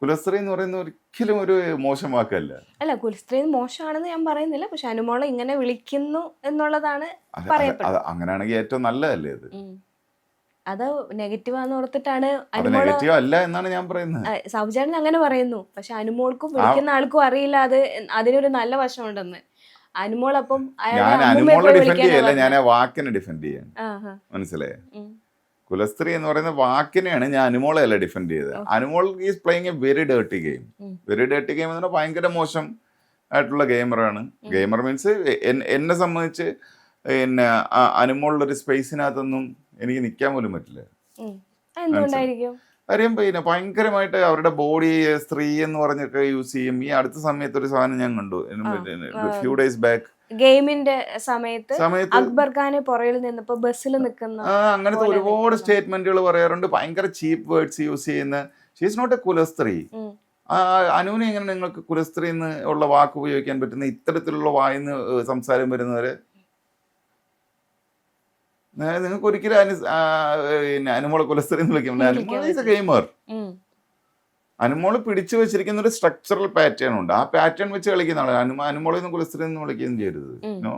കുലസ്ത്രീ എന്ന് പറയുന്ന ഒരിക്കലും ഒരു മോശം വാക്കല്ല. അല്ല, കുലസ്ത്രീ മോശമാണെന്ന് ഞാൻ പറയുന്നില്ല, പക്ഷെ അനുമോളെ ഇങ്ങനെ വിളിക്കുന്നു എന്നുള്ളതാണ് പറയപ്പെടുന്നത്. അങ്ങനെയാണെങ്കിൽ ഏറ്റവും നല്ലതല്ലേ അത്? അത് നെഗറ്റീവാന്ന് ഓർത്തിട്ടാണ് അത് അനുമോള്. നെഗറ്റീവ് അല്ല എന്നാണ് ഞാൻ പറയുന്നത്. സൗജാനൻ അങ്ങനെ പറയുന്നു, പക്ഷെ അനുമോൾക്കും വിളിക്കുന്ന ആൾക്കും അറിയില്ല അത് അതിനൊരു നല്ല വശമുണ്ടെന്ന്. അനുമോൾ അപ്പം ഞാൻ അനുമോളെ ഡിഫെൻഡ് ചെയ്യല്ല, ഞാൻ ആ വാക്കിനെ ഡിഫെൻഡ് ചെയ്യാൻ. മനസ്സിലായേ? കുലസ്ത്രീ എന്ന് പറയുന്ന വാക്കിനെയാണ് ഞാൻ അനുമോളെ അല്ല ഡിഫെൻഡ് ചെയ്തത്. Anumol is playing A very dirty game. Very dirty game എന്ന് പറഞ്ഞാൽ ഭയങ്കര മോശം ആയിട്ടുള്ള ഗെയിമറാണ്. ഗെയിമർ മീൻസ് എന്നെ സംബന്ധിച്ച് പിന്നെ അനുമോളുടെ സ്പേസിനകത്തൊന്നും എനിക്ക് നിൽക്കാൻ പോലും പറ്റില്ല. കാര്യം പിന്നെ ഭയങ്കരമായിട്ട് അവരുടെ ബോഡി സ്ത്രീ എന്ന് പറഞ്ഞൊക്കെ യൂസ് ചെയ്യും. ഈ അടുത്ത സമയത്ത് ഒരു സാധനം ഞാൻ കണ്ടു, ഫ്യൂ ഡേയ്സ് ബാക്ക്, ഗെയിമിന്റെ സമയത്ത് അക്ബർ ഖാന് പുറകിൽ നിന്നപ്പോ ബസ്സിൽ നിൽക്കുന്ന അങ്ങനത്തെ ഒരുപാട് സ്റ്റേറ്റ്മെന്റുകൾ പറയാറുണ്ട്. ഭയങ്കര ചീപ്പ് വേർഡ്സ് യൂസ് ചെയ്യുന്ന. ഷീ ഈസ് നോട്ട് എ കുലസ്ത്രീ. അനുവിനെ എങ്ങനെ നിങ്ങൾക്ക് കുലസ്ത്രീ എന്ന് ഉള്ള വാക്ക് ഉപയോഗിക്കാൻ പറ്റുന്ന? ഇത്തരത്തിലുള്ള വായിന്ന് സംസാരം വരുന്നവരെ നിങ്ങൾക്ക് ഒരിക്കലും അനുമോളെ കുലസ്ത്രീ എന്ന് വിളിക്കാൻ. Anumol is A gamer. Anumol പിടിച്ചു വെച്ചിരിക്കുന്ന ഒരു സ്ട്രക്ചറൽ പാറ്റേൺ ഉണ്ട്. ആ പാറ്റേൺ വെച്ച് കളിക്കുന്ന ആളാണ്. അനുമോളെ കുലസ്ത്രീ എന്ന് വിളിക്കുകയും ചെയ്യരുത്. നോ.